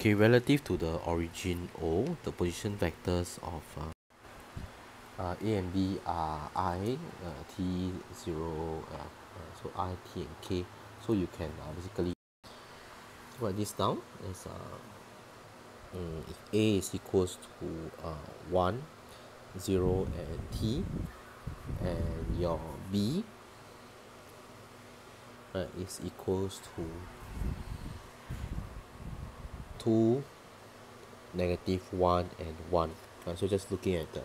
Okay, relative to the origin O, the position vectors of A and B are I, T, 0, so I, T, and K. So you can basically write this down as if A is equals to 1, 0, and T, and your B is equals to 2, -1, and 1. So just looking at the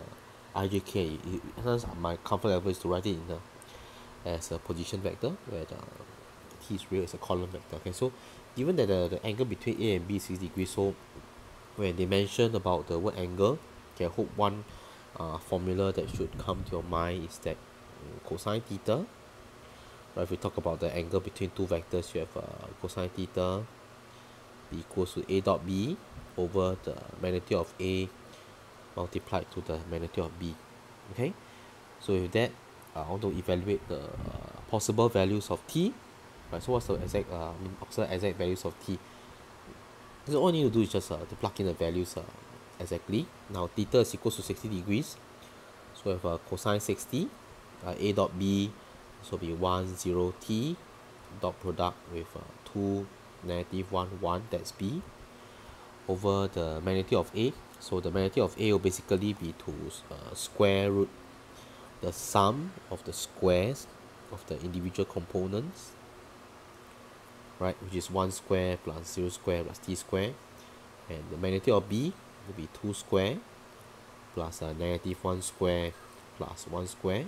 IJK, sometimes my comfort level is to write it in as a position vector, where the T is real as a column vector. Okay, so given that the angle between A and B is 60 degrees, so when they mention about the word angle, okay, I hope one formula that should come to your mind is that cosine theta. Right, if we talk about the angle between two vectors, you have cosine theta equals to A dot B over the magnitude of A multiplied to the magnitude of B. Okay, so with that, I want to evaluate the possible values of T. Right, so what's the exact exact values of T? So all you need to do is just to plug in the values exactly. Now theta is equals to 60 degrees, so we have cosine 60, A dot B, so be 1, 0, T, dot product with 2, -1, 1, that's B, over the magnitude of A. So the magnitude of A will basically be to square root the sum of the squares of the individual components, right, which is 1 square plus 0 square plus T square, and the magnitude of B will be 2 square plus -1 square plus 1 square.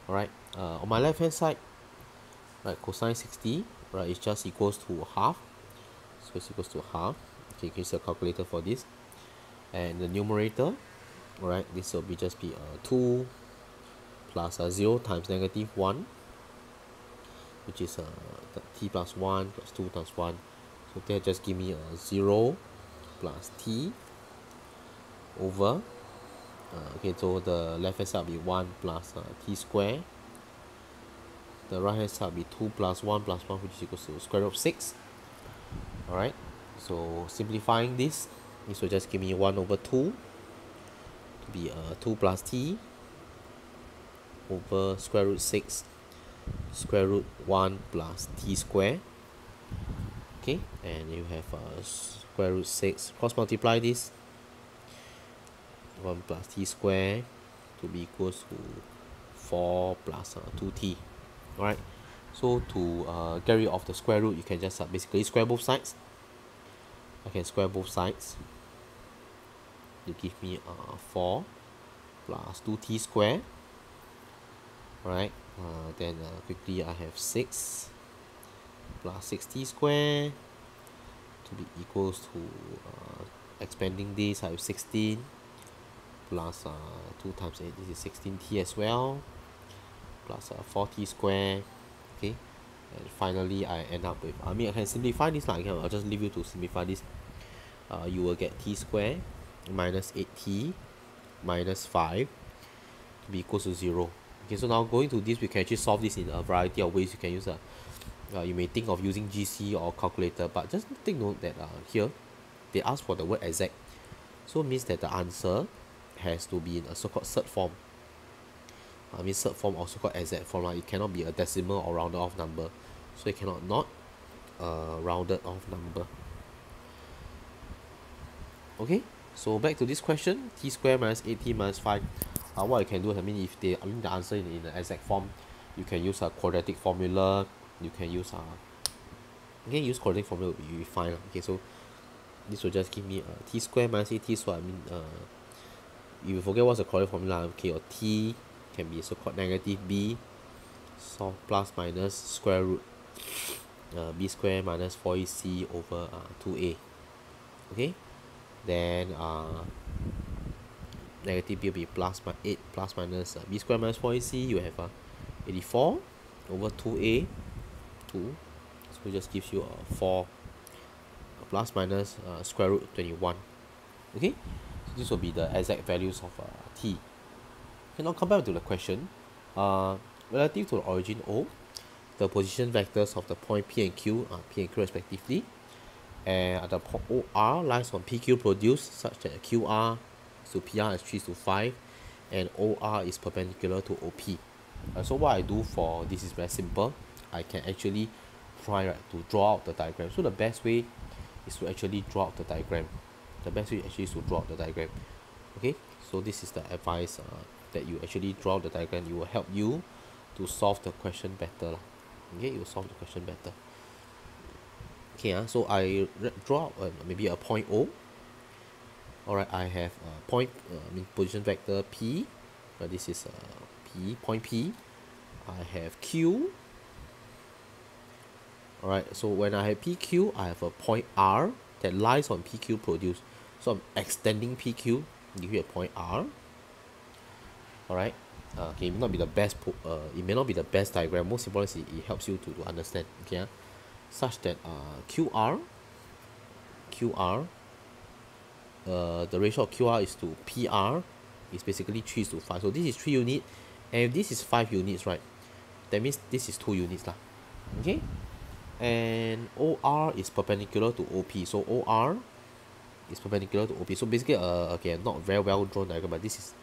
Alright, on my left hand side, right, cosine 60, right, is just equals to half, so it's equals to half. Okay, you can use a calculator for this. And the numerator, right, this will be just be 2 plus 0 times -1, which is T plus 1 plus 2 times 1, so that just give me 0 plus T over okay, so the left hand side will be 1 plus T square, the right hand side will be 2 plus 1 plus 1, which is equals to square root of 6. Alright, so simplifying this will just give me 1 over 2 to be 2 plus T over square root 6 square root 1 plus T square. Okay, and you have square root 6, cross multiply this, 1 plus T square to be equals to 4 plus 2T. Alright, so to get rid of the square root, you can just basically square both sides. I can square both sides to give me 4 plus 2T square. Alright, then quickly I have 6 plus 6T square to be equals to expanding this, I have 16 plus 2 times 8, this is 16T as well, plus 4T square. Okay, and finally I end up with, I can simplify this, I'll just leave you to simplify this. You will get T square minus 8T minus 5 to be equals to 0. Okay, so now going to this, we can actually solve this in a variety of ways. You can use you may think of using GC or calculator, but just take note that here they ask for the word exact, so it means that the answer has to be in a so-called third form. Third form or so-called exact form. It cannot be a decimal or rounded off number, so it cannot not rounded off number. Okay, so back to this question, T square minus 8T minus 5. What you can do is, if they the answer in the exact form, you can use a quadratic formula. You can use quadratic formula will be fine. Okay, so this will just give me T square minus 8T. So if you forget what's the quadratic formula, okay, or T can be so-called negative B, so plus minus square root B square minus 4AC over 2A. Okay, then negative B will be plus 8 plus minus B square minus 4AC. You have 84 over 2A, 2, so it just gives you 4 plus minus square root 21. Okay, so this will be the exact values of T. Okay, now come back to the question. Relative to the origin O, the position vectors of the point P and Q are P and Q respectively, and the OR lies on PQ produced such that QR to PR is 3 to 5 and OR is perpendicular to OP. So what I do for this is very simple. I can actually try to draw out the diagram. So the best way is to actually draw out the diagram. The best way actually is to draw out the diagram. Okay, so this is the advice that you actually draw the diagram. It will help you to solve the question better. Okay, it will solve the question better. Okay, so I draw maybe a point O. Alright, I have a point, position vector P. This is P, point P. I have Q. Alright, so when I have PQ, I have a point R that lies on PQ produced. So I'm extending PQ, give you a point R. Alright, okay, it may not be the best. It may not be the best diagram. Most importantly, it helps you to understand. Okay, such that QR, the ratio of QR is to PR is basically 3 to 5. So this is 3 units, and if this is 5 units, right? That means this is 2 units lah. Okay, and OR is perpendicular to OP. So OR is perpendicular to OP. So basically, okay, not very well drawn diagram, but this is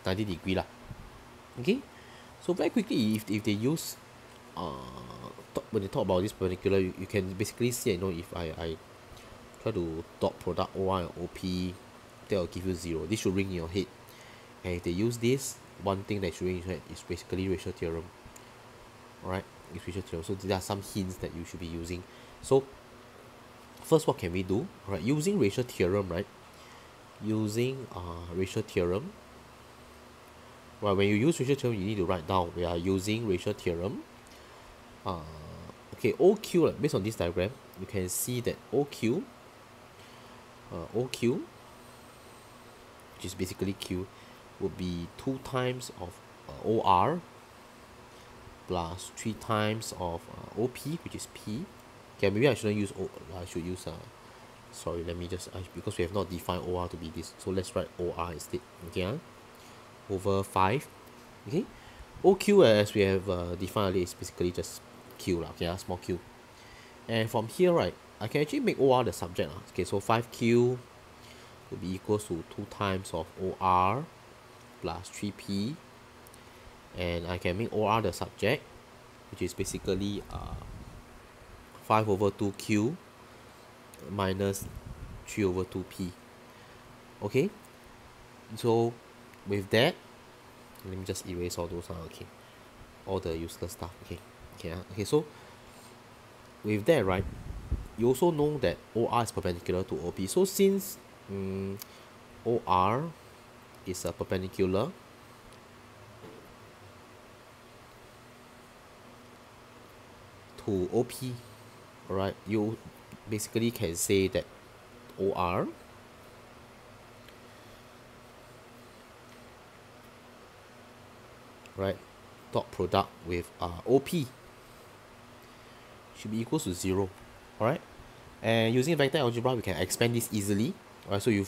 90 degree lah. Okay, so very quickly, if they use when they talk about this perpendicular, you can basically see, if I try to dot product OR and OP, that will give you 0. This should ring in your head. And if they use this, one thing that should ring in your head is basically ratio theorem. Alright, it's ratio theorem. So there are some hints that you should be using. So first, what can we do? Alright, using ratio theorem, right? Using ratio theorem. Right, when you use ratio theorem, you need to write down we are using ratio theorem. Okay, OQ, based on this diagram, you can see that OQ, which is basically Q, would be 2 times of OR plus 3 times of OP, which is P. Okay, maybe I shouldn't use I should use sorry, let me just because we have not defined OR to be this, so let's write OR instead. Okay, over 5. Okay, OQ, as we have defined earlier, is basically just Q lah. Okay, small q. And from here, right, I can actually make OR the subject. Okay, so 5Q will be equals to 2 times of OR plus 3P. And I can make OR the subject, which is basically 5 over 2Q minus 3 over 2P. Okay, so with that, let me just erase all those. Okay, all the useless stuff. Okay, so with that, right, you also know that OR is perpendicular to OP. So since OR is perpendicular to OP, alright, you basically can say that OR right dot product with OP should be equals to 0. Alright, and using vector algebra, we can expand this easily. Alright, so you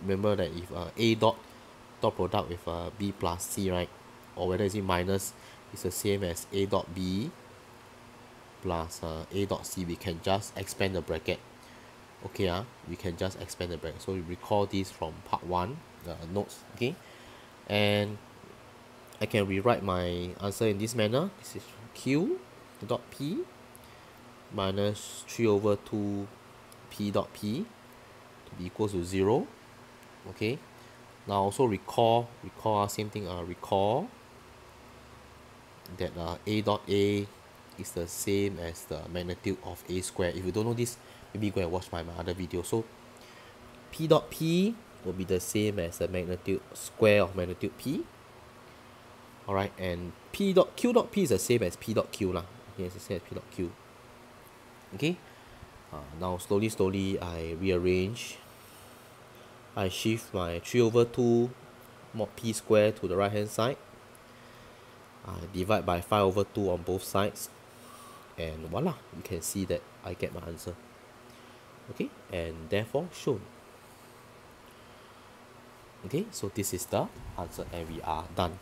remember that if A dot product with B plus C, right, or whether it's minus, is the same as A dot B plus A dot C, we can just expand the bracket. Okay, we can just expand the bracket. So you recall this from part 1 notes. Okay, and I can rewrite my answer in this manner. This is Q dot P minus 3 over 2 P dot P to be equals to 0. Okay, now also recall same thing, recall that A dot A is the same as the magnitude of A squared. If you don't know this, maybe go and watch my other video. So P dot P will be the same as the magnitude square of magnitude P. Alright, and Q dot P is the same as P dot Q lah. Okay, it's the same as P dot Q. Okay, now slowly I rearrange. I shift my 3 over 2 mod P square to the right hand side. I divide by 5 over 2 on both sides, and voila, you can see that I get my answer. Okay, and therefore shown. Okay, so this is the answer and we are done.